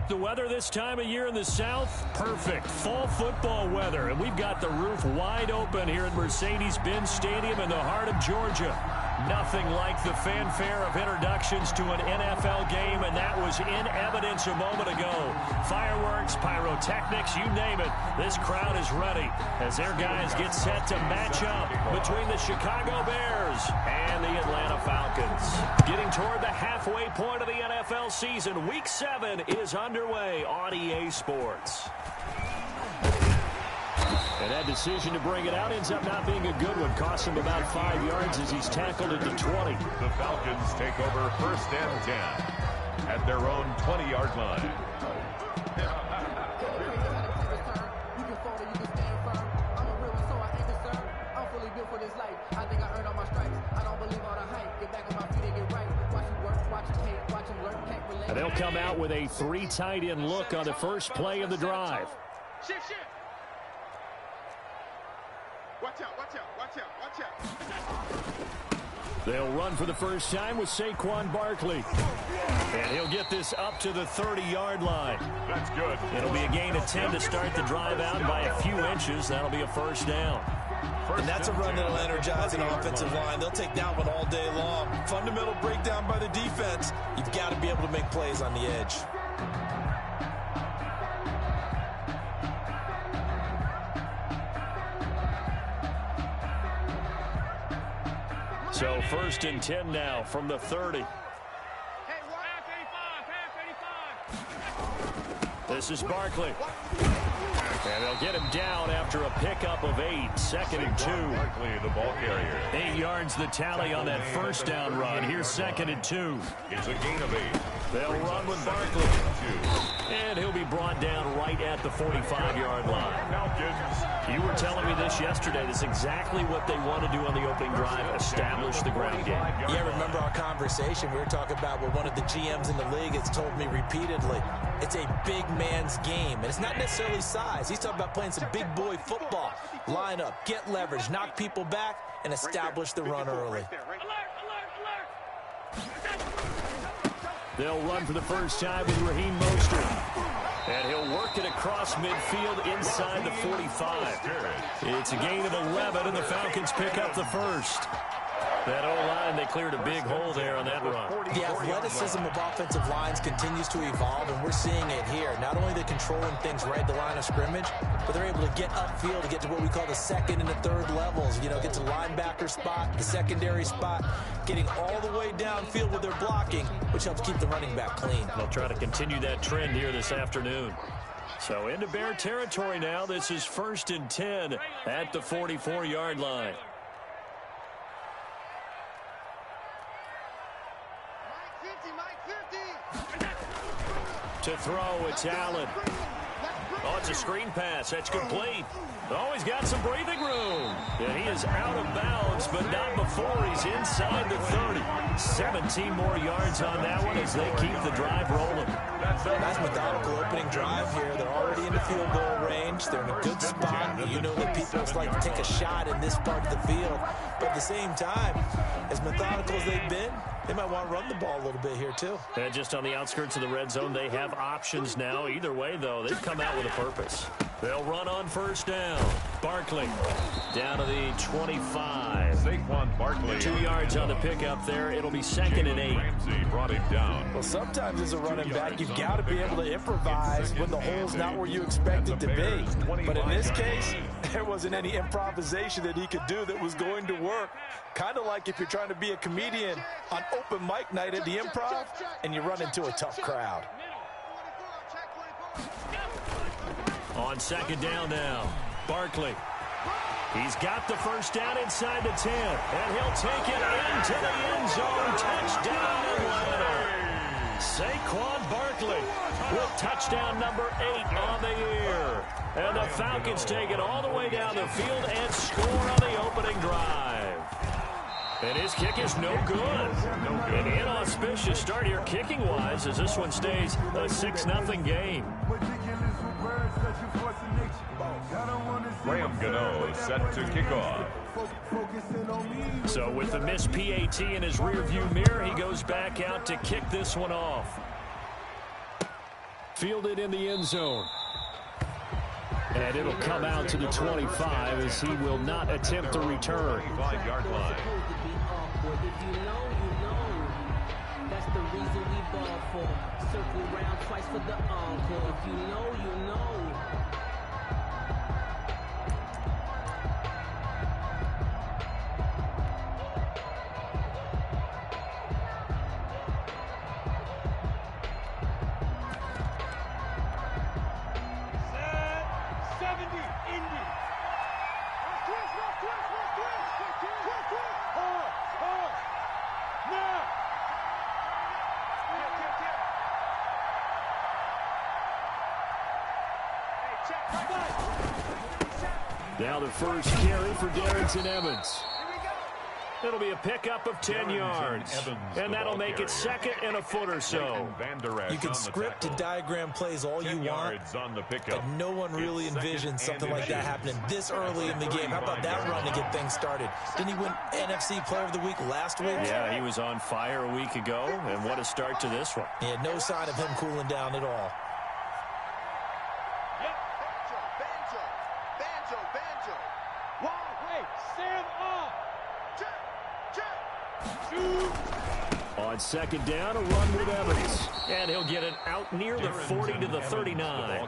like the weather this time of year in the South? Perfect. Fall football weather. And we've got the roof wide open here at Mercedes-Benz Stadium in the heart of Georgia. Nothing like the fanfare of introductions to an NFL game, and that was in evidence a moment ago. Fireworks, pyrotechnics, you name it. This crowd is ready as their guys get set to match up between the Chicago Bears and the Atlanta Falcons. Getting toward the halfway point of the NFL season, Week 7 is underway on EA Sports. And that decision to bring it out ends up not being a good one. Costs him about 5 yards as he's tackled at the 20. The Falcons take over 1st and 10 at their own 20-yard line. And they'll come out with a 3 tight end look on the first play of the drive. Shift. Watch out, watch out, watch out, watch out. They'll run for the first time with Saquon Barkley. And he'll get this up to the 30-yard line. That's good. It'll be a gain of 10 to start the drive out by a few inches. That'll be a first down. And that's a run that'll energize an offensive line. They'll take that one all day long. Fundamental breakdown by the defense. You've got to be able to make plays on the edge. So 1st and 10 now from the 30. This is Barkley. And they'll get him down after a pickup of 8. 2nd and 2. Barkley, the ball carrier. 8 yards the tally on that first down run. Here's 2nd and 2. It's a gain of 8. They'll run with Barkley. And he'll be brought down right at the 45-yard line. You were telling me this yesterday. This is exactly what they want to do on the opening drive, establish the ground game. Yeah, remember our conversation? We were talking about what one of the GMs in the league has told me repeatedly. It's a big man's game, and it's not necessarily size. He's talking about playing some big boy football. Line up, get leverage, knock people back, and establish the run early. They'll run for the first time with Raheem Mostert. And he'll work it across midfield inside the 45. It's a gain of 11, and the Falcons pick up the first. That O-line, they cleared a big hole there on that run. The athleticism of offensive lines continues to evolve, and we're seeing it here. Not only are they controlling things right at the line of scrimmage, but they're able to get upfield to get to what we call the 2nd and the 3rd levels. You know, get to linebacker spot, the secondary spot, getting all the way downfield with their blocking, which helps keep the running back clean. They'll try to continue that trend here this afternoon. So into Bear territory now. This is 1st and 10 at the 44-yard line. To throw, it's Allen. Oh, it's a screen pass. That's complete. Oh, he's got some breathing room. And he is out of bounds, but not before he's inside the 30. 17 more yards on that one as they keep the drive rolling. That's methodical opening drive here. They're already in the field goal range. They're in a good spot. You know that people just like to take a shot in this part of the field. But at the same time, as methodical as they've been, they might want to run the ball a little bit here, too. And just on the outskirts of the red zone, they have options now. Either way, though, they've come out with a purpose. They'll run on first down. Barkley down to the 25. Saquon Barkley. 2 yards on the pickup there. It'll be 2nd and 8. Ramsey brought him down. Well, sometimes as a running back, you've got to be able to improvise when the hole's not where you expect it to be. But in this case, there wasn't any improvisation that he could do that was going to work. Kind of like if you're trying to be a comedian on open mic night at the Improv and you run into a tough crowd. On 2nd down now, Barkley. He's got the first down inside the 10, and he'll take it into the end zone. Touchdown, Atlanta. Saquon Barkley with touchdown number 8 on the year. And the Falcons take it all the way down the field and score on the opening drive. And his kick is no good. An inauspicious start here kicking-wise as this one stays a 6-0 game. Graham Gano set to kick off. So with the missed PAT in his rearview mirror, he goes back out to kick this one off. Fielded in the end zone. And it'll come out to the 25 as he will not attempt to return. 25-yard line. If you know, you know. That's the reason we ball for. Circle round twice for the encore. If you know, you know. Now the first carry for Darrington Evans. It'll be a pickup of 10 yards. And that'll make it second and a foot or so. You can script and diagram plays all you want, but no one really envisioned something like that happening this early in the game. How about that run to get things started? Didn't he win NFC Player of the Week last week? Yeah, he was on fire a week ago, and what a start to this one. Yeah, no sign of him cooling down at all. On second down, a run with Evans. And he'll get it out near the 40 to the 39.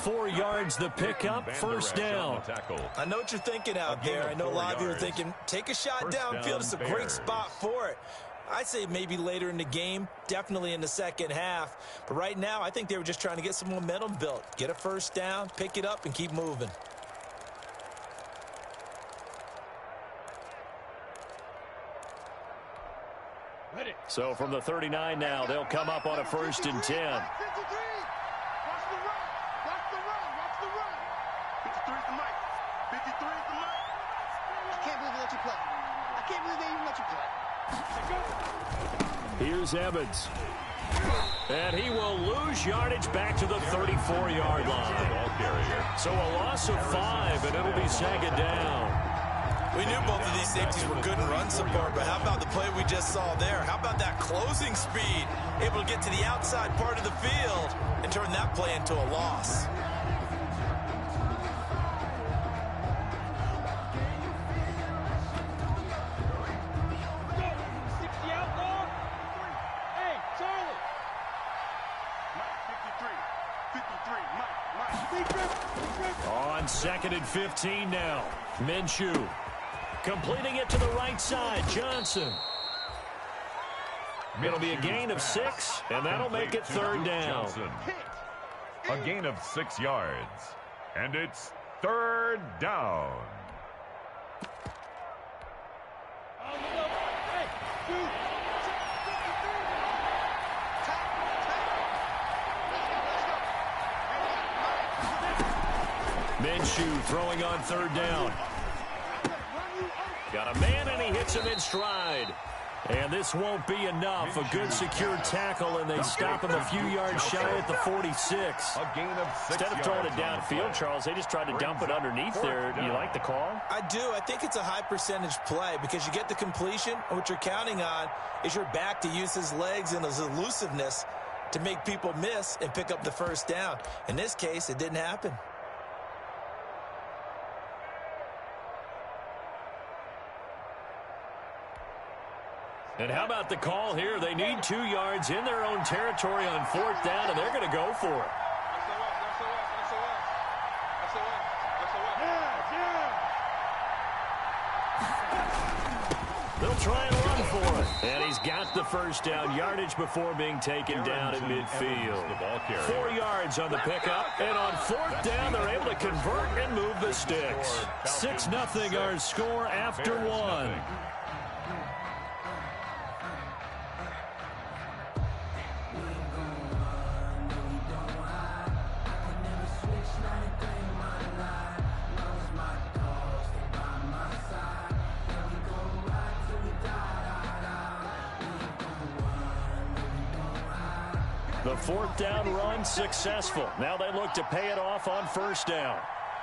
4 yards the pickup, first down. I know what you're thinking out there. I know a lot of you are thinking, take a shot downfield. It's a great spot for it. I'd say maybe later in the game, definitely in the second half. But right now, I think they were just trying to get some momentum built. Get a first down, pick it up, and keep moving. So from the 39 now, they'll come up on a 1st and 10. 53. Watch the run. Watch the run. Watch the run. 53 is the mic. 53 is the mic. I can't believe they let you play. I can't believe they even let you play. Here's Evans. And he will lose yardage back to the 34-yard line. So a loss of 5, and it'll be second down. We knew both of these safeties were good in run support, but how about the play we just saw there? How about that closing speed? Able to get to the outside part of the field and turn that play into a loss. On 2nd and 15 now. Minshew. Completing it to the right side, Johnson. It'll be a gain of 6, and that'll make it 3rd down. A gain of 6 yards, and it's 3rd down. Minshew throwing on 3rd down. Got a man, and he hits him in stride. And this won't be enough. A good secure tackle, and they stop him a few yards shy at the 46. A gain of 6 Instead of throwing it downfield, Charles, they just tried to dump it underneath there. Do you like the call? I do. I think it's a high percentage play because you get the completion, and what you're counting on is your back to use his legs and his elusiveness to make people miss and pick up the first down. In this case, it didn't happen. And how about the call here? They need 2 yards in their own territory on 4th down, and they're going to go for it. They'll try and run for it. And he's got the first down. Yardage before being taken down at midfield. 4 yards on the pickup. And on 4th down, they're able to convert and move the sticks. 6-0 our score after 1. The 4th down run successful. Now they look to pay it off on 1st down.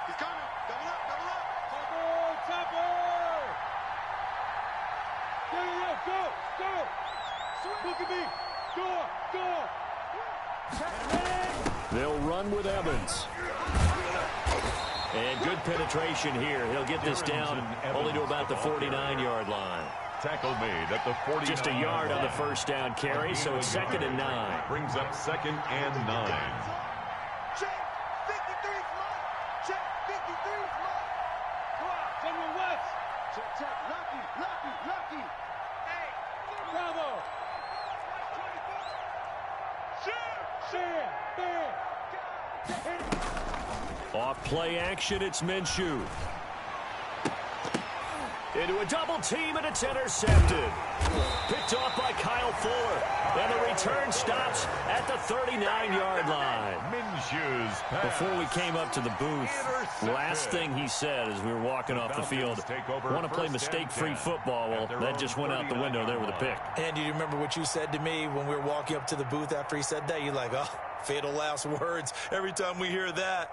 He's coming. Double up, double up. Go. Look at me. Go. They'll run with Evans. And good penetration here. He'll get this down only to about the 49-yard line. Tackle made at the 49. Just a yard on the first down carry, so it's 2nd and 9. Brings up 2nd and 9. Check 53's mine. Check 53's mine. Go out. General West. Check. Lucky. Hey. Bravo. Share. Off play action, it's Minshew. Into a double team, and it's intercepted. Picked off by Kyle Fuller. And the return stops at the 39-yard line. Minshew's pass. Before we came up to the booth, last thing he said as we were walking off the field, want to play mistake-free football. Well, that just went out the window there with a pick. And do you remember what you said to me when we were walking up to the booth after he said that? You're like, oh, fatal last words. Every time we hear that,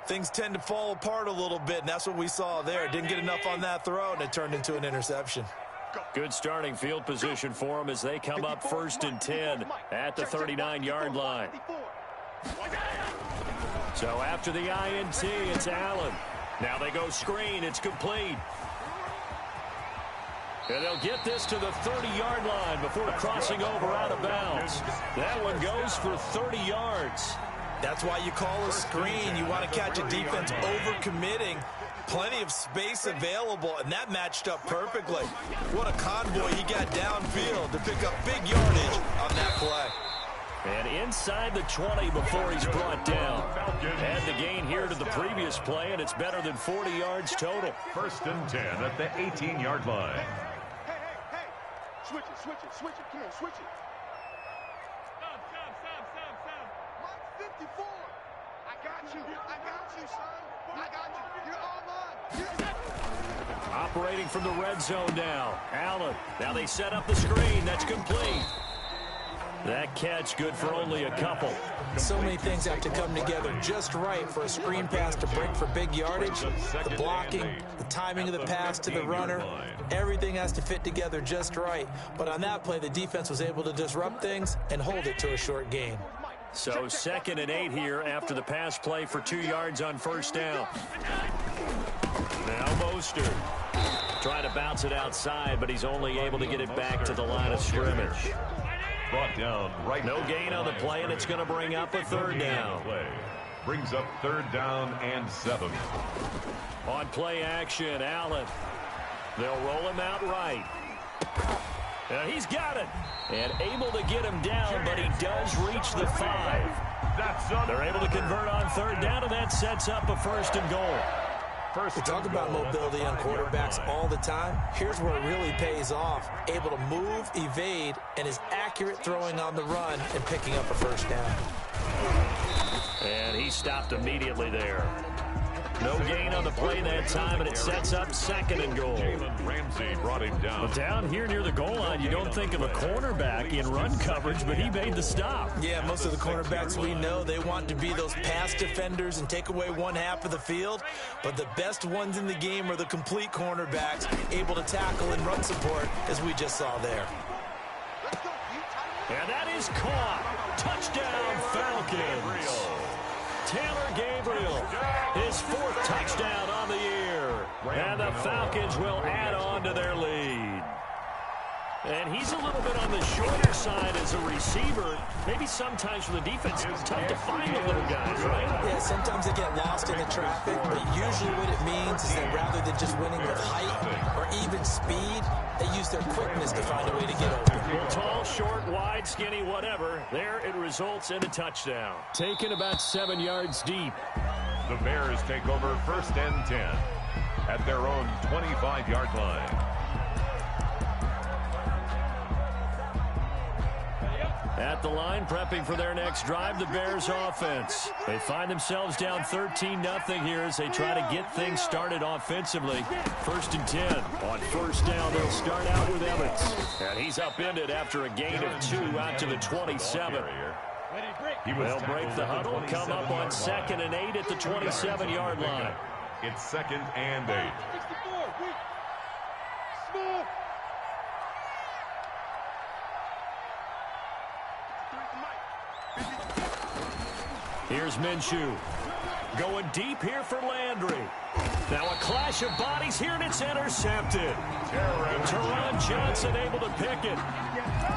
things tend to fall apart a little bit, and that's what we saw there. Didn't get enough on that throw, and it turned into an interception. Good starting field position for them as they come up 1st and 10 at the 39-yard line. So after the INT, it's Allen. Now they go screen. It's complete. And they'll get this to the 30-yard line before crossing over out of bounds. That one goes for 30 yards. That's why you call a screen. You want to catch a defense over-committing. Plenty of space available, and that matched up perfectly. What a convoy he got downfield to pick up big yardage on that play. And inside the 20 before he's brought down. Add the gain here to the previous play, and it's better than 40 yards total. 1st and 10 at the 18-yard line. Hey. Switch it. Come on, switch it. Stop. Mike 54. I got you, son. I got you. You're all mine. Operating from the red zone now. Allen. Now they set up the screen. That's complete. That catch good for only a couple. So many things have to come together just right for a screen pass to break for big yardage. The blocking, the timing of the pass to the runner, everything has to fit together just right. But on that play, the defense was able to disrupt things and hold it to a short gain. So 2nd and 8 here after the pass play for 2 yards on 1st down. Now Mostert. Trying to bounce it outside, but he's only able to get it back to the line of scrimmage. Brought down right. No gain on the play, and it's going to bring up a 3rd down. Brings up 3rd down and 7. On play action, Allen. They'll roll him out right. Now he's got it. And able to get him down, but he does reach the 5. They're able to convert on 3rd down, and that sets up a 1st and goal. We talk about mobility on quarterbacks all the time. Here's where it really pays off. Able to move, evade, and is accurate throwing on the run and picking up a 1st down. And he stopped immediately there. No gain on the play that time, and it sets up 2nd and goal. Ramsey brought him down. But down here near the goal line, you don't think of a cornerback in run coverage, but he made the stop. Yeah, most of the cornerbacks we know, they want to be those pass defenders and take away one half of the field. But the best ones in the game are the complete cornerbacks, able to tackle and run support, as we just saw there. And that is caught. Touchdown, Falcons. Taylor Gabriel, his 4th touchdown on the year. And the Falcons will add on to their lead. And he's a little bit on the shorter side as a receiver. Maybe sometimes for the defense, it's tough to find the little guys, right? Yeah, sometimes they get lost in the traffic, but usually what it means is that rather than just winning with height or even speed, they use their quickness to find a way to get open. Well, tall, short, wide, skinny, whatever. There it results in a touchdown. Taken about 7 yards deep. The Bears take over 1st and 10 at their own 25-yard line. At the line, prepping for their next drive, the Bears offense. They find themselves down 13-0 here as they try to get things started offensively. 1st and 10. On 1st down, they'll start out with Evans. And he's upended after a gain of 2 out to the 27. They'll break the huddle, come up on 2nd and 8 at the 27-yard line. It's 2nd and 8. Here's Minshew. Going deep here for Landry. Now a clash of bodies here, and it's intercepted. Teron Johnson able to pick it.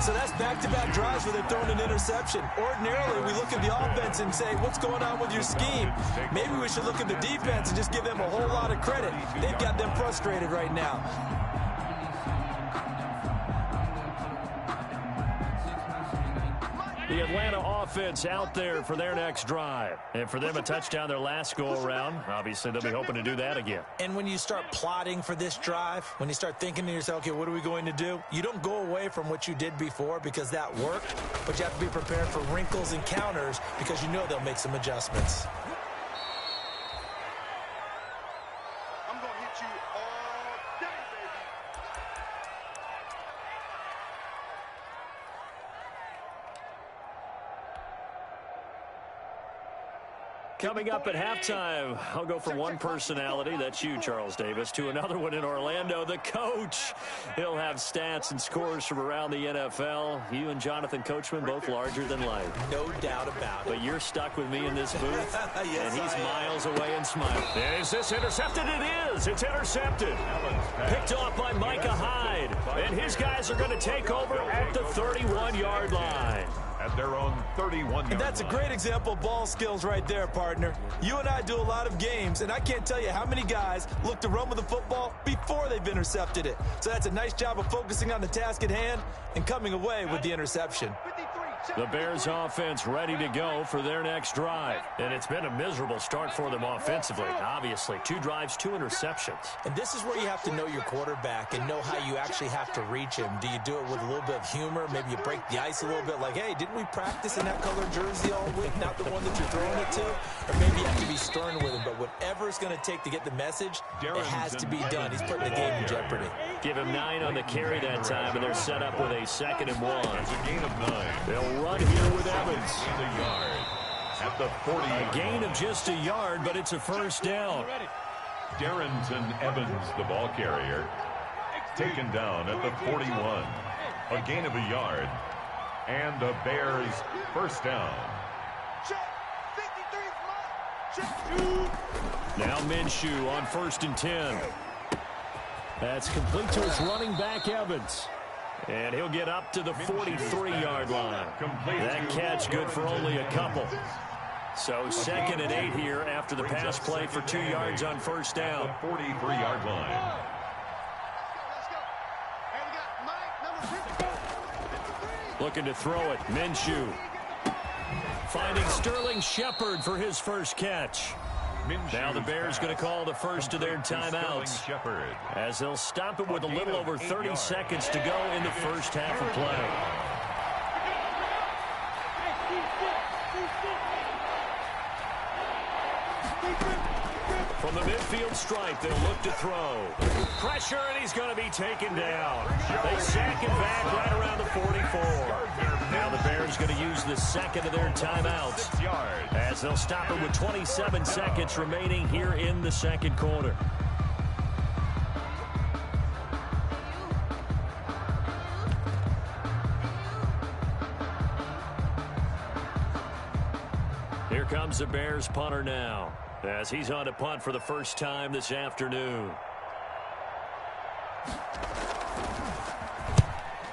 So that's back-to-back drives where they're throwing an interception. Ordinarily, we look at the offense and say, what's going on with your scheme? Maybe we should look at the defense and just give them a whole lot of credit. They've got them frustrated right now. The Atlanta offense out there for their next drive. And for them, a touchdown their last go-around. Obviously, they'll be hoping to do that again. And when you start plotting for this drive, when you start thinking to yourself, okay, what are we going to do? You don't go away from what you did before because that worked, but you have to be prepared for wrinkles and counters because you know they'll make some adjustments. I'm going to hit you all day, baby. Coming up at halftime, I'll go from one personality, that's you, Charles Davis, to another one in Orlando, the coach. He'll have stats and scores from around the NFL. You and Jonathan Coachman, both larger than life. No doubt about it. But you're stuck with me in this booth, Yes, and he's I am. miles away and smiling. Is this intercepted? It is. It's intercepted. Picked off by Micah Hyde. And his guys are going to take over at the 31-yard line. At their own 31-yard And that's a great example of ball skills right there, partner. You and I do a lot of games, and I can't tell you how many guys look to run with the football before they've intercepted it. So that's a nice job of focusing on the task at hand and coming away with the interception. The Bears offense ready to go for their next drive. And it's been a miserable start for them offensively. Obviously, 2 drives, 2 interceptions. And this is where you have to know your quarterback and know how you actually have to reach him. Do you do it with a little bit of humor? Maybe you break the ice a little bit like, hey, didn't we practice in that colored jersey all week, not the one that you're throwing it to? Or maybe you have to be stern with him. But whatever it's going to take to get the message, it has to be done. He's putting the game in jeopardy. Give him 9 on the carry that time, and they're set up with a 2nd and 1. It's a gain of 9. They'll run here with Evans. The yard at the 40. A gain of just a yard, but it's a first down. Darrington Evans, the ball carrier, taken down at the 41. A gain of a yard, and the Bears first down. Check. 53 Check. Now Minshew on 1st and 10. That's complete to his running back, Evans. And he'll get up to the 43-yard line. That catch good for only a couple. So 2nd and 8 here after the pass play for 2 yards on first down. 43-yard line. Let's go. Hey, we got Mike, number 53. Looking to throw it. Minshew. Finding Sterling Shepard for his first catch. Now the Bears going to call the first of their timeouts as they'll stop it with a little over 30 seconds to go in the first half of play. From the midfield stripe, they'll look to throw. Pressure, and he's going to be taken down. They sack him back right around the 44. Now the Bears going to use the 2nd of their timeouts as they'll stop it with 27 seconds remaining here in the 2nd quarter. Here comes the Bears punter now as he's on to punt for the first time this afternoon.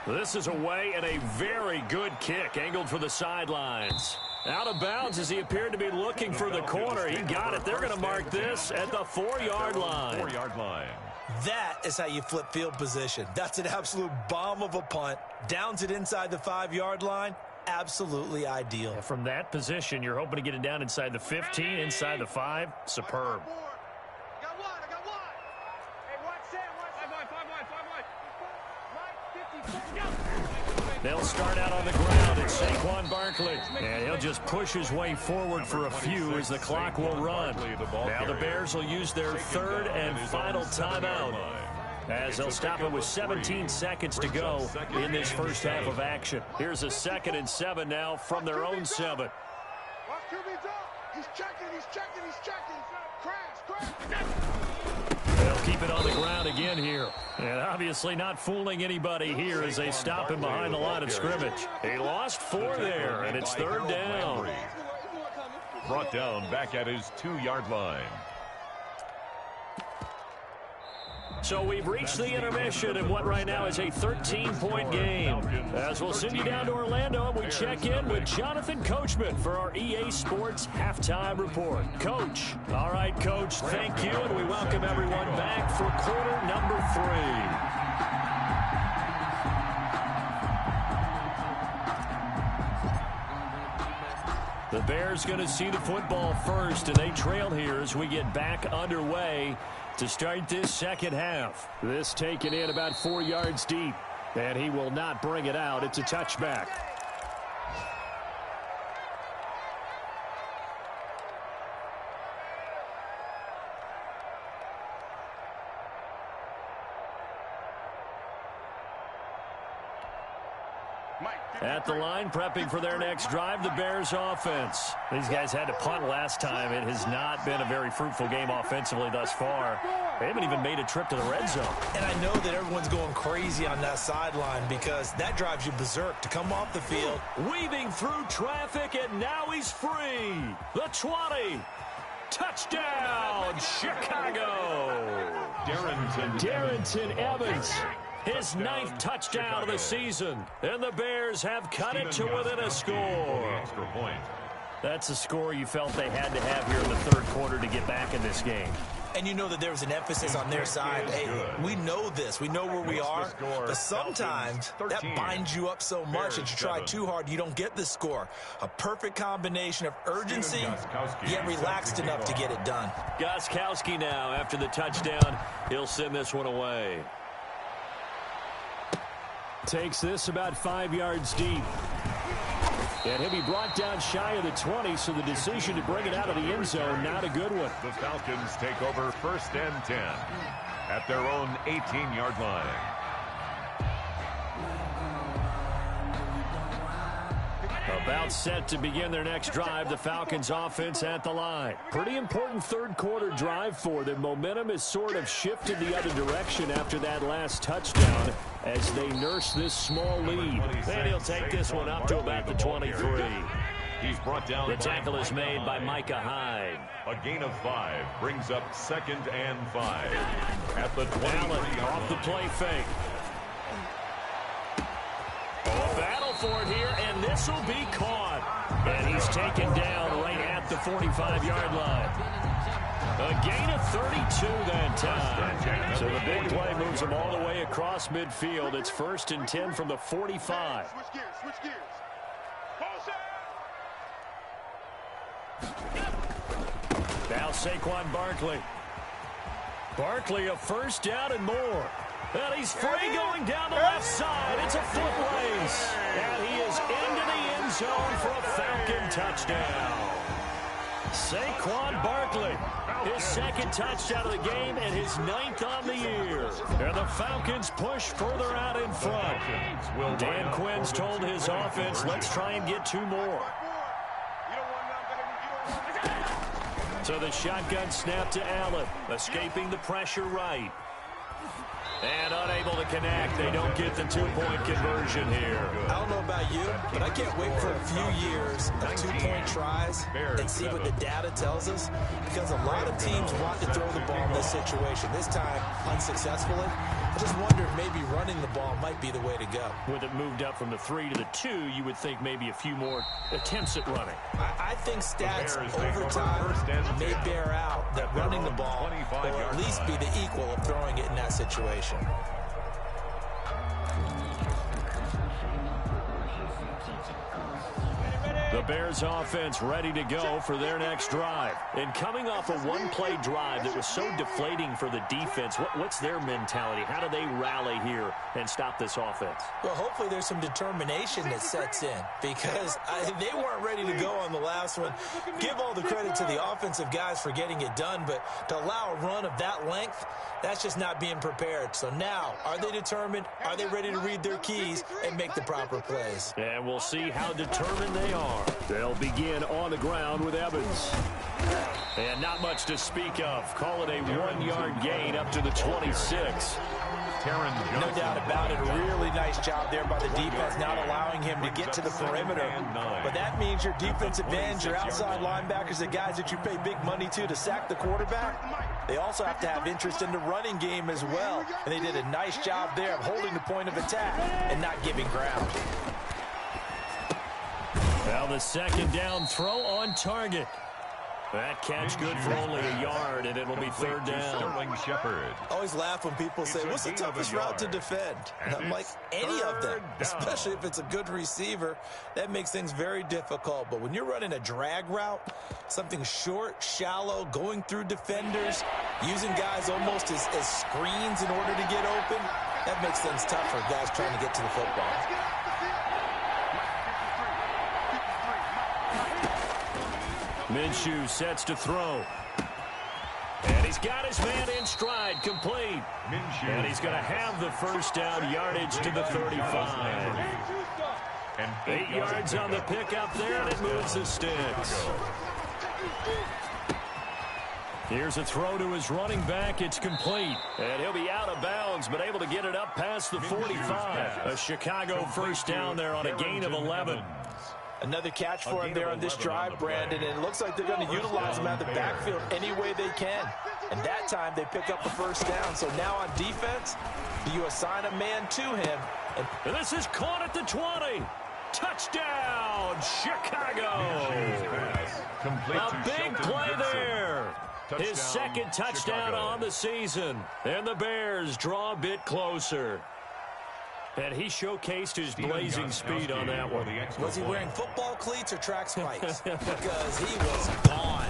This is away and a very good kick angled for the sidelines. Out of bounds as he appeared to be looking for the corner. He got it. They're going to mark this at the 4-yard line. 4-yard line. That is how you flip field position. That's an absolute bomb of a punt. Downs it inside the 5-yard line. Absolutely ideal. From that position, you're hoping to get it down inside the 15, inside the 5. Superb. I got one. Hey, watch that. They'll start out on the ground. It's Saquon Barkley. And he'll just push his way forward for a few as the clock will run. Now the Bears will use their 3rd and final timeout as they'll stop it with 17 seconds to go in this first half of action. Here's a 2nd and 7 now from their own 7. Watch QB's up. He's checking. Crash. They'll keep it on the ground again here. And obviously not fooling anybody here as they stop him behind the line of scrimmage. He lost 4 there, and it's 3rd down. brought down back at his 2-yard line. So we've reached the intermission in what right now is a 13-point game. As we'll send you down to Orlando, and we check in with Jonathan Coachman for our EA Sports Halftime Report. Coach. All right, Coach, thank you, and we welcome everyone back for quarter number 3. The Bears going to see the football first, and they trail here as we get back underway to start this second half. This taken in about 4 yards deep, and he will not bring it out. It's a touchback. At the line, prepping for their next drive, the Bears offense. These guys had to punt last time. It has not been a very fruitful game offensively thus far. They haven't even made a trip to the red zone. And I know that everyone's going crazy on that sideline because that drives you berserk to come off the field. Weaving through traffic, and now he's free. The 20. Touchdown, Chicago. Darrington Evans. His 9th touchdown of the season. And the Bears have cut it to within a score. That's a score you felt they had to have here in the third quarter to get back in this game. And you know that there was an emphasis on their side. Hey, we know this. We know where we are. But sometimes that binds you up so much that you try too hard, you don't get the score. A perfect combination of urgency, yet relaxed enough to get it done. Gostkowski now after the touchdown. He'll send this one away. Takes this about 5 yards deep. And he'll be brought down shy of the 20, so the decision to bring it out of the end zone, not a good one. The Falcons take over 1st and 10 at their own 18-yard line. About set to begin their next drive, the Falcons offense at the line. Pretty important third quarter drive for them. Momentum has sort of shifted the other direction after that last touchdown as they nurse this small lead. And he'll take this one up to about the 23. He's brought down. The tackle is made by Micah Hyde. A gain of 5 brings up 2nd and 5 at the 20. Allen off the play fake. A battle for it here, and this will be caught. And he's taken down right at the 45-yard line. A gain of 32 that time. So the big play moves him all the way across midfield. It's 1st and 10 from the 45. Switch gears. Now Saquon Barkley. Barkley a first down and more. And he's free going down the left side. It's a foot race. And he is into the end zone for a Falcon touchdown. Saquon Barkley, his 2nd touchdown of the game and his 9th on the year. And the Falcons push further out in front. Dan Quinn's told his offense, let's try and get 2 more. So the shotgun snap to Allen, escaping the pressure right. And unable to connect. They don't get the 2-point conversion here. I don't know about you, but I can't wait for a few years of 2-point tries and see what the data tells us, because a lot of teams want to throw the ball in this situation. This time, unsuccessfully. I just wonder if maybe running the ball might be the way to go. With it moved up from the 3 to the 2, you would think maybe a few more attempts at running. I think stats over time may bear out that running the ball will at least be the equal of throwing it in that situation. The Bears offense ready to go for their next drive. And coming off a one-play drive that was so deflating for the defense, what's their mentality? How do they rally here and stop this offense? Well, hopefully there's some determination that sets in, because they weren't ready to go on the last one. Give all the credit to the offensive guys for getting it done, but to allow a run of that length, that's just not being prepared. So now, are they determined? Are they ready to read their keys and make the proper plays? And we'll see how determined they are. They'll begin on the ground with Evans. And not much to speak of. Call it a 1-yard gain up to the 26. No doubt about it. A really nice job there by the defense, not allowing him to get to the perimeter. But that means your defensive ends, your outside linebackers, the guys that you pay big money to sack the quarterback, they also have to have interest in the running game as well. And they did a nice job there of holding the point of attack and not giving ground. Well, the second down throw on target. That catch good for only a yard, and it'll be third down. Shepard. I always laugh when people say, what's the toughest route to defend? And I'm like, any of them, especially if it's a good receiver. That makes things very difficult. But when you're running a drag route, something short, shallow, going through defenders, using guys almost as screens in order to get open, that makes things tough for guys trying to get to the football. Minshew sets to throw. And he's got his man in stride, complete. And he's going to have the first down yardage to the 35. And 8 yards on the pickup there, and it moves the sticks. Here's a throw to his running back. It's complete. And he'll be out of bounds, but able to get it up past the 45. A Chicago first down there on a gain of 11. Another catch for him there on this drive, Brandon, and it looks like they're going to utilize him out of the backfield any way they can. And that time they pick up the first down. So now on defense, do you assign a man to him? And this is caught at the 20. Touchdown, Chicago. A big play there. His second touchdown on the season. And the Bears draw a bit closer. And he showcased his blazing speed on that one. Was he wearing football cleats or track spikes? Because he was gone.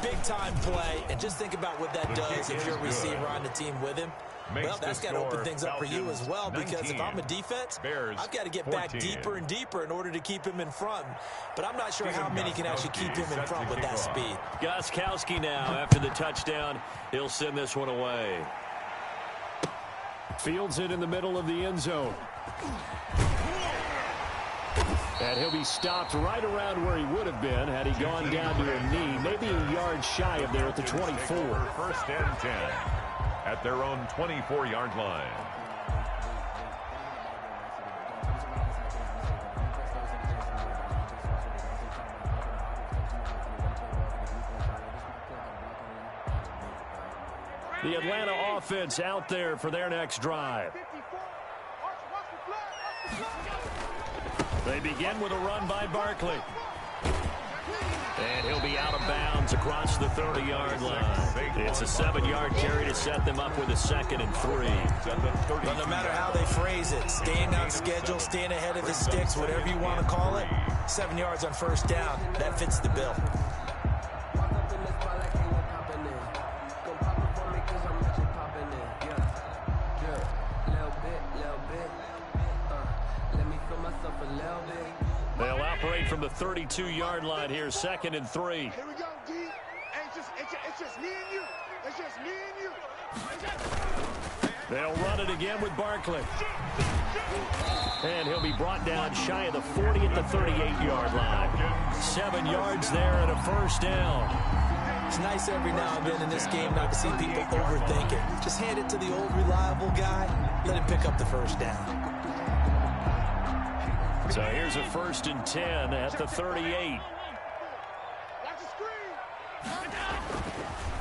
Big-time play. And just think about what that does if you're a receiver on the team with him. Well, that's got to open things up for you as well, because if I'm a defense, I've got to get back deeper and deeper in order to keep him in front. But I'm not sure how many can actually keep him in front with that speed. Gostkowski now, after the touchdown, he'll send this one away. Fields it in the middle of the end zone. And he'll be stopped right around where he would have been had he gone down to a knee, maybe a yard shy of there at the 24. First and 10 at their own 24-yard line. The Atlanta offense out there for their next drive. They begin with a run by Barkley. And he'll be out of bounds across the 30-yard line. It's a 7-yard carry to set them up with a 2nd and 3. But no matter how they phrase it, staying on schedule, staying ahead of the sticks, whatever you want to call it, 7 yards on first down, that fits the bill. They'll operate from the 32-yard line here, 2nd and 3. Here we go, D. It's just me and you. It's just me and you. They'll run it again with Barkley. And he'll be brought down shy of the 40 at the 38-yard line. 7 yards there and a first down. It's nice every now and then in this game not to see people overthink it. Just hand it to the old reliable guy. Let him pick up the first down. So here's a 1st and 10 at the 38.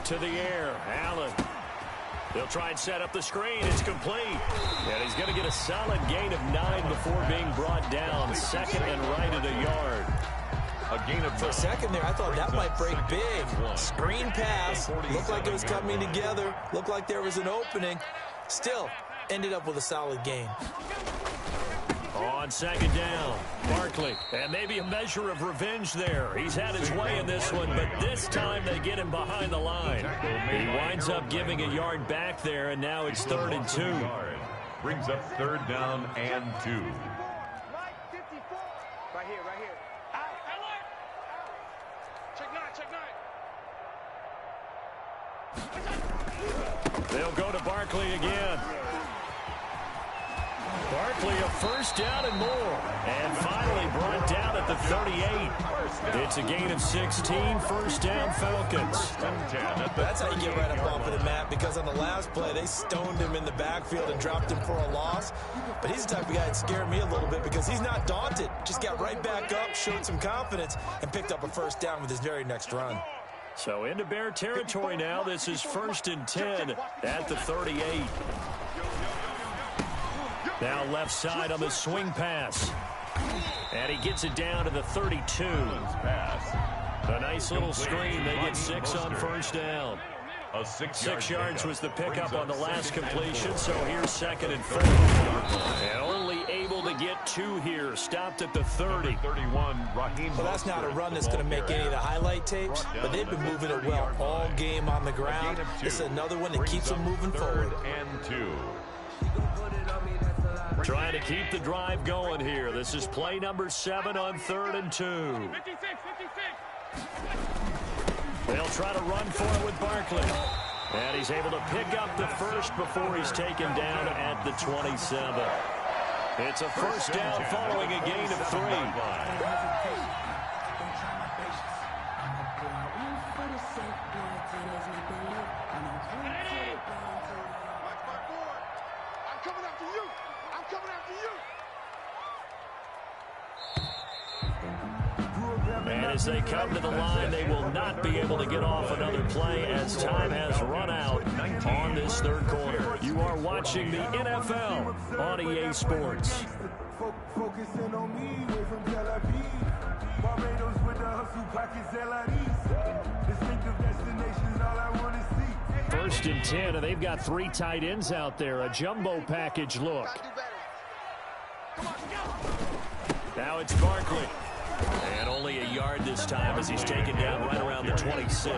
To the air, Allen. They'll try and set up the screen. It's complete. And he's going to get a solid gain of 9 before being brought down. 2nd and right at a yard. A gain of 9. For a second there, I thought that might break big. Screen pass. Looked like it was coming together. Looked like there was an opening. Still, ended up with a solid gain. On 2nd down, Barkley, and maybe a measure of revenge there. He's had his way in this one, but this time they get him behind the line. He winds up giving a yard back there, and now it's 3rd and 2. Brings up 3rd down and 2. Right here. Check 9. They'll go to Barkley again. Barkley, a first down and more. And finally brought down at the 38. It's a gain of 16, first down Falcons. That's how you get right up off of the mat, because on the last play, they stoned him in the backfield and dropped him for a loss. But he's the type of guy that scared me a little bit because he's not daunted. Just got right back up, showed some confidence, and picked up a first down with his very next run. So into Bear territory now. This is 1st and 10 at the 38. Now left side on the swing pass. And he gets it down to the 32. A nice little screen. They get 6 on first down. 6 yards was the pickup on the last completion, so here's 2nd and 4. And only able to get 2 here. Stopped at the 30. Well, that's not a run that's going to make any of the highlight tapes, but they've been moving it well all game on the ground. This is another one that keeps them moving forward. Trying to keep the drive going here. This is play number 7 on 3rd and 2. They'll try to run for it with Barkley. And he's able to pick up the first before he's taken down at the 27. It's a first down following a gain of 3. And as they come to the line, they will not be able to get off another play as time has run out on this 3rd quarter. You are watching the NFL on EA Sports. Focusing on me, way from Tel Aviv. Barbados with the hustle pockets, LIDs. Distinctive destinations, all I want to see. 1st and 10, and they've got 3 tight ends out there. A jumbo package look. Now it's Barkley. And only a yard this time as he's taken down right around the 26.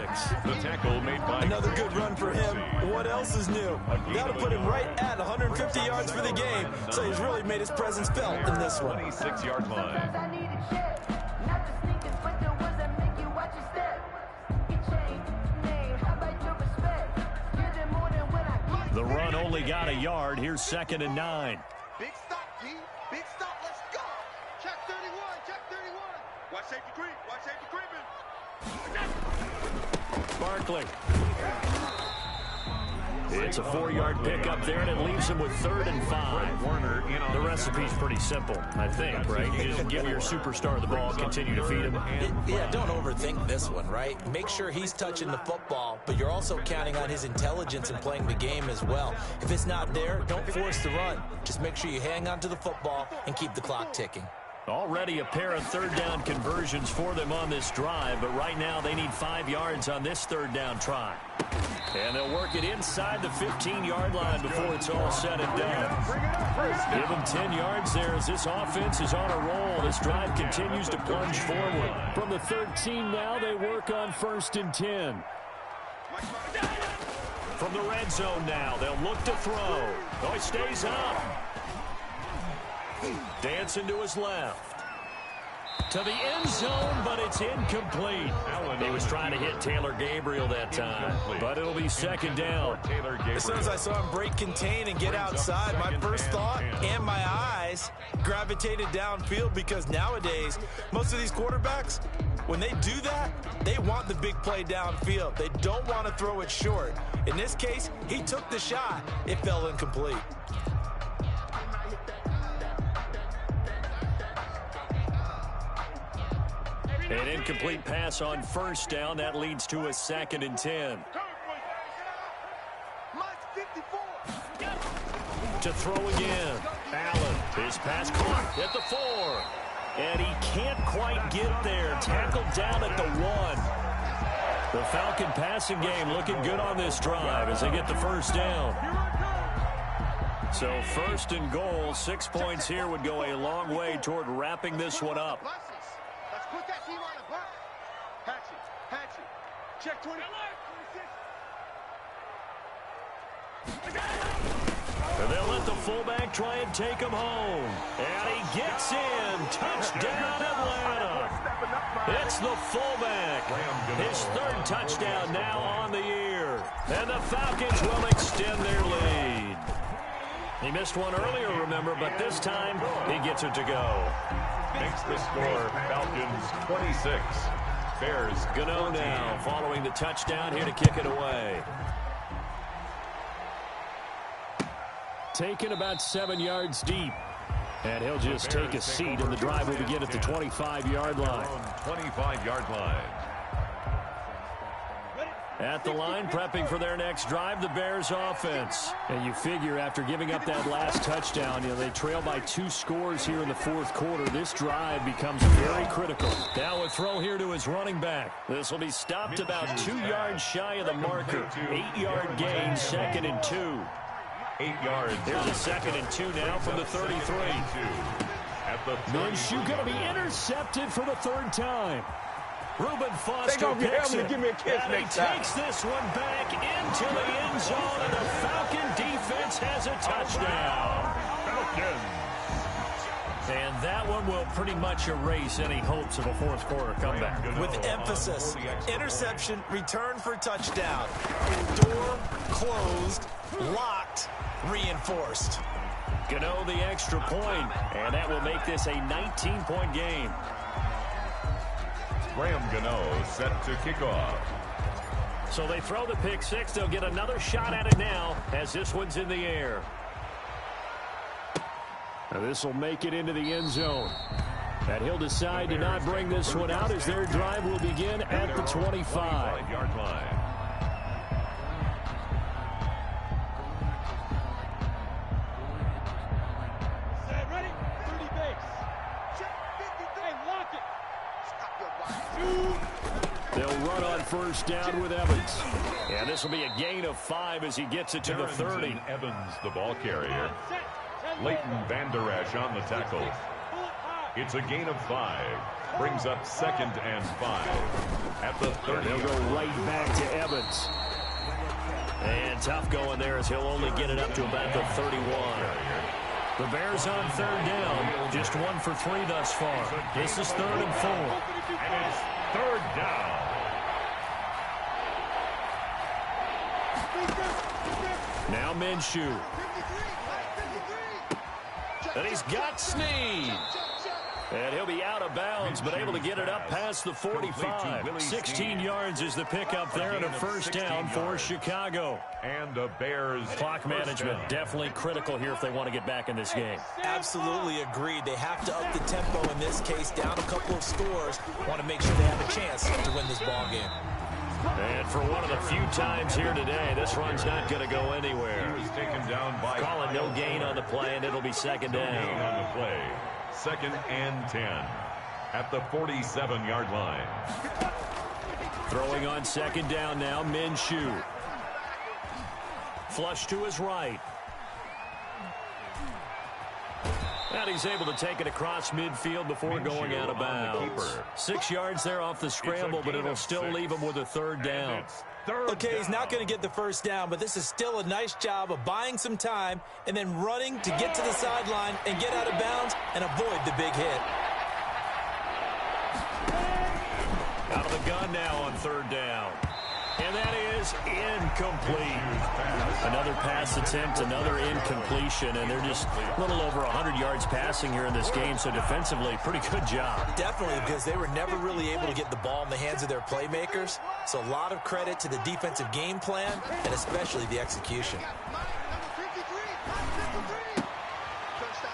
The tackle made by another good run for him. What else is new? That'll put him right at 150 yards for the game, so he's really made his presence felt in this one. 26-yard line. The run only got a yard. Here's 2nd and 9. Big stop, D. Big stop. Let's go. Check 31. Check 31. Watch safety creep. Watch safety creeping. Barkley. It's a 4-yard pickup there, and it leaves him with 3rd and 5. The recipe's pretty simple, I think, right? You just give your superstar the ball, continue to feed him. Yeah, don't overthink this one, right? Make sure he's touching the football, but you're also counting on his intelligence in playing the game as well. If it's not there, don't force the run. Just make sure you hang on to the football and keep the clock ticking. Already a pair of 3rd down conversions for them on this drive, but right now they need 5 yards on this 3rd down try. And they'll work it inside the 15-yard line before it's all said and done. Give them 10 yards there as this offense is on a roll. This drive continues to plunge forward. From the 13 now, they work on 1st and 10. From the red zone now, they'll look to throw. Oh, he stays up. Dancing to his left. To the end zone, but it's incomplete. He was trying to hit Taylor Gabriel that time, but it'll be 2nd down. As soon as I saw him break contain and get outside, my first thought and my eyes gravitated downfield, because nowadays, most of these quarterbacks, when they do that, they want the big play downfield. They don't want to throw it short. In this case, he took the shot. It fell incomplete. An incomplete pass on 1st down. That leads to a 2nd and 10. To throw again. Allen. His pass caught at the 4. And he can't quite get there. Tackled down at the 1. The Falcon passing game looking good on this drive as they get the first down. So 1st and goal. 6 points here would go a long way toward wrapping this one up. Put that team on the block. Hatchet. Check 20. And they'll let the fullback try and take him home. And he gets in. Touchdown, Atlanta. It's the fullback. His 3rd touchdown now on the year. And the Falcons will extend their lead. He missed one earlier, remember, but this time he gets it to go. Makes the score Falcons 26. Bears Gano now following the touchdown here to kick it away. Taken about 7 yards deep. And he'll just take a seat, and the drive will begin at the 25-yard line. 25-yard line. At the line, prepping for their next drive, the Bears offense. And you figure after giving up that last touchdown, they trail by 2 scores here in the fourth quarter. This drive becomes very critical. Now a throw here to his running back. This will be stopped about 2 yards shy of the marker. 8-yard gain, 2nd and 2. 8 yards. There's a 2nd and 2 now from the 33. Minshew going to be intercepted for the 3rd time. Reuben Foster picks it, give me a kiss and he takes this one back into the end zone, and the Falcon defense has a touchdown. And that one will pretty much erase any hopes of a fourth quarter comeback. With emphasis, interception, return for touchdown. Door closed, locked, reinforced. Gano the extra point, and that will make this a 19-point game. Graham Gano set to kick off. So they throw the pick six. They'll get another shot at it now as this one's in the air. Now this will make it into the end zone. And he'll decide to not bring this one out as their drive will begin at the 25-yard line. They'll run on first down with Evans. And this will be a gain of 5 as he gets it to the 30. Evans, the ball carrier. Leighton Vander Esch on the tackle. It's a gain of 5. Brings up 2nd and 5 at the 30. They'll go right back to Evans. And tough going there as he'll only get it up to about the 31. The Bears on 3rd down. Just 1 for 3 thus far. This is 3rd and 4. And it's 3rd down. Now Minshew. And he's got Snead. And he'll be out of bounds, but able to get it up past the 45. 16 yards is the pickup there, and a first down for Chicago. And the Bears. Clock management definitely critical here if they want to get back in this game. Absolutely agreed. They have to up the tempo in this case, down a couple of scores. Want to make sure they have a chance to win this ball game. And for one of the few times here today, this run's not going to go anywhere. He was taken down by calling no gain on the play, and it'll be 2nd down. On the play. 2nd and 10 at the 47-yard line. Throwing on 2nd down now, Minshew. Flush to his right. And he's able to take it across midfield before going out of bounds. 6 yards there off the scramble, but it'll still leave him with a 3rd down. Okay, he's not going to get the first down, but this is still a nice job of buying some time and then running to get to the sideline and get out of bounds and avoid the big hit. Out of the gun now on 3rd down. And that is incomplete. Another pass attempt, another incompletion, and they're just a little over 100 yards passing here in this game, so defensively, pretty good job. Definitely, because they were never really able to get the ball in the hands of their playmakers, so a lot of credit to the defensive game plan and especially the execution.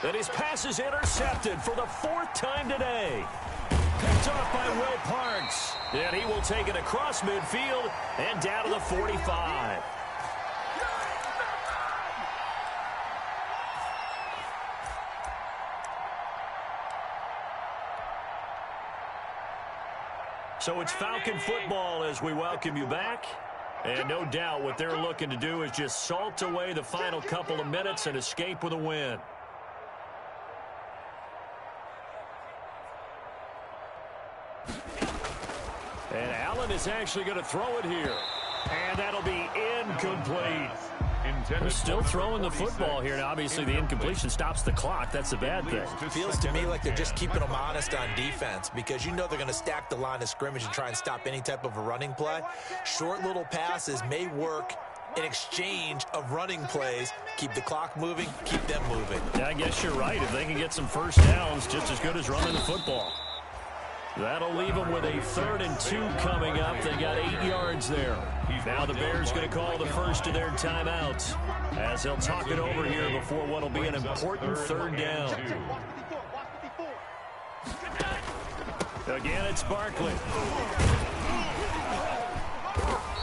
And his pass is intercepted for the 4th time today. Picked off by Will Parks. And he will take it across midfield and down to the 45. So it's Falcon football as we welcome you back. And no doubt what they're looking to do is just salt away the final couple of minutes and escape with a win. And Allen is actually going to throw it here. And that'll be incomplete. They're still throwing the football here. Now, obviously, the incompletion stops the clock. That's the bad thing. Feels to me like they're just keeping them honest on defense because you know they're going to stack the line of scrimmage and try and stop any type of a running play. Short little passes may work an exchange of running plays. Keep the clock moving, keep them moving. Yeah, I guess you're right. If they can get some first downs, just as good as running the football. That'll leave them with a 3rd and 2 coming up. They got 8 yards there. Now the Bears going to call the first of their timeouts as they'll talk it over here before what will be an important 3rd down. Again, it's Barkley.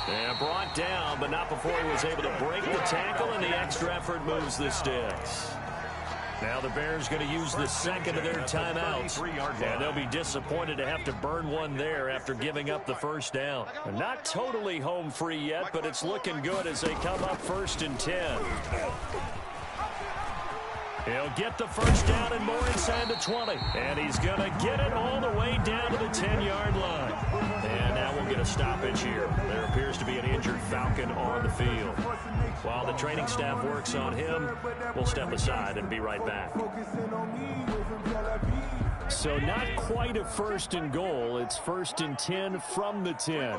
And brought down, but not before he was able to break the tackle, and the extra effort moves the sticks. Now the Bears going to use the 2nd of their timeouts, and they'll be disappointed to have to burn one there after giving up the first down. They're not totally home free yet, but it's looking good as they come up 1st and 10. He'll get the first down and more inside the 20. And he's going to get it all the way down to the 10-yard line. And now we'll get a stoppage here. There appears to be an injured Falcon on the field. While the training staff works on him, we'll step aside and be right back. So not quite a 1st and goal. It's 1st and 10 from the 10.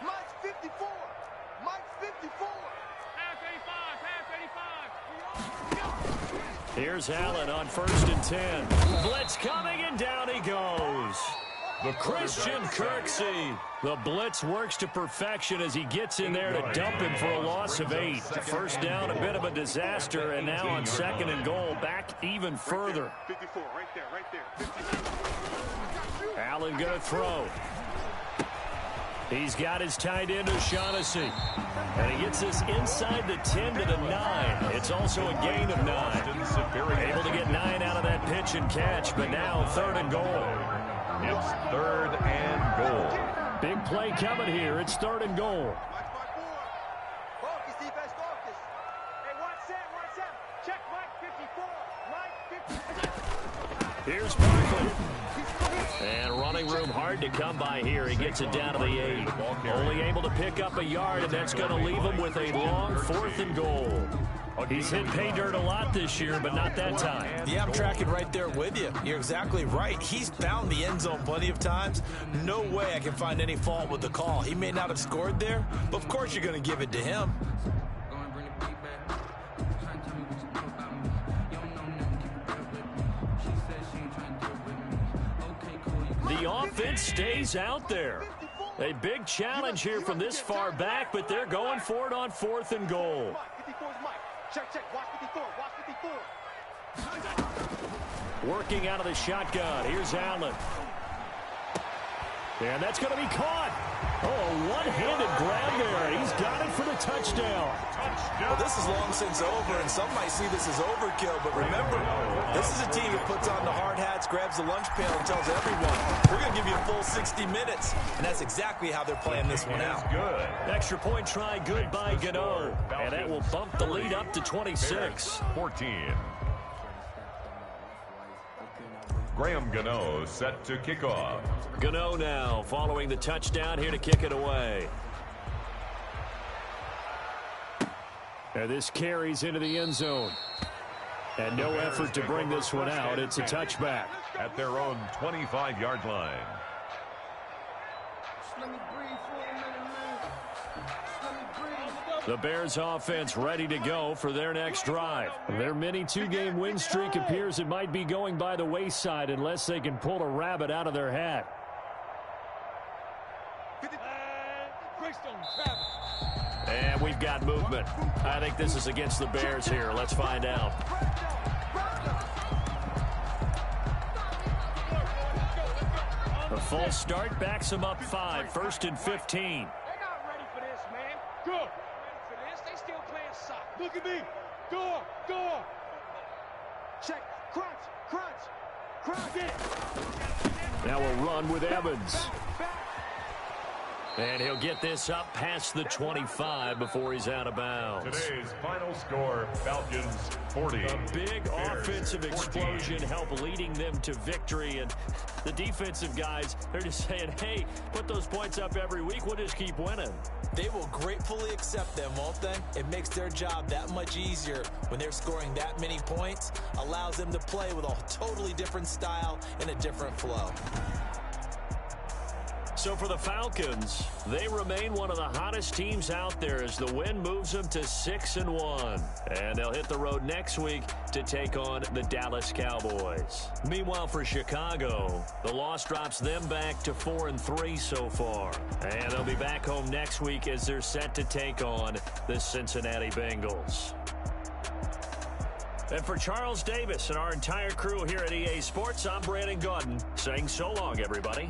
Mike's 54. Mike's 54. Here's Allen on 1st and 10. Blitz coming, and down he goes. Christian Kirksey. The blitz works to perfection as he gets in there to dump him for a loss of 8. First down, a bit of a disaster, and now on 2nd and goal, back even further. 54, right there. Allen going to throw. He's got his tight end O'Shaughnessy. And he gets this inside the 10 to the 9. It's also a gain of 9. Able to get 9 out of that pitch and catch, but now 3rd and goal. It's 3rd and goal. Big play coming here. It's 3rd and goal. Focus, defense, focus. Hey, watch that. Check Mike 54. Here's Barkley. And running room hard to come by here. He gets it down to the 8. Only able to pick up a yard, and that's going to leave him with a long 4th and goal. He's hit pay dirt a lot this year, but not that time. Yeah, I'm tracking right there with you. You're exactly right. He's found the end zone plenty of times. No way I can find any fault with the call. He may not have scored there, but of course you're going to give it to him. The offense stays out there. A big challenge here from this far back, but they're going for it on 4th and goal. 54 is Mike. Check. Watch 54. Working out of the shotgun. Here's Allen. And that's going to be caught. Oh, one-handed grab there. He's got it for the touchdown. Well, this is long since over, and some might see this as overkill. But remember, this is a team that puts on the hard hats, grabs the lunch pail, and tells everyone, we're going to give you a full 60 minutes. And that's exactly how they're playing this one out. Good. Extra point try good by Gano. And that will bump the lead up to 26. 14. Graham Gano set to kick off. Gano now following the touchdown here to kick it away. And this carries into the end zone. And no effort to bring this one out. It's a touchback. At their own 25-yard line. The Bears offense ready to go for their next drive. Their mini 2-game win streak appears it might be going by the wayside unless they can pull a rabbit out of their hat. And we've got movement. I think this is against the Bears here. Let's find out. A false start backs them up 5. 1st and 15. They're not ready for this, man. Good. For this, they still playing soccer. Look at me. Door. Check. Crunch it. Now we'll run with Evans. And he'll get this up past the 25 before he's out of bounds. Today's final score, Falcons 40. A big offensive explosion helped leading them to victory. And the defensive guys, they're just saying, hey, put those points up every week. We'll just keep winning. They will gratefully accept them, won't they? It makes their job that much easier when they're scoring that many points. Allows them to play with a totally different style and a different flow. So for the Falcons, they remain one of the hottest teams out there as the win moves them to 6-1. And they'll hit the road next week to take on the Dallas Cowboys. Meanwhile, for Chicago, the loss drops them back to 4-3 so far. And they'll be back home next week as they're set to take on the Cincinnati Bengals. And for Charles Davis and our entire crew here at EA Sports, I'm Brandon Gaudin saying so long, everybody.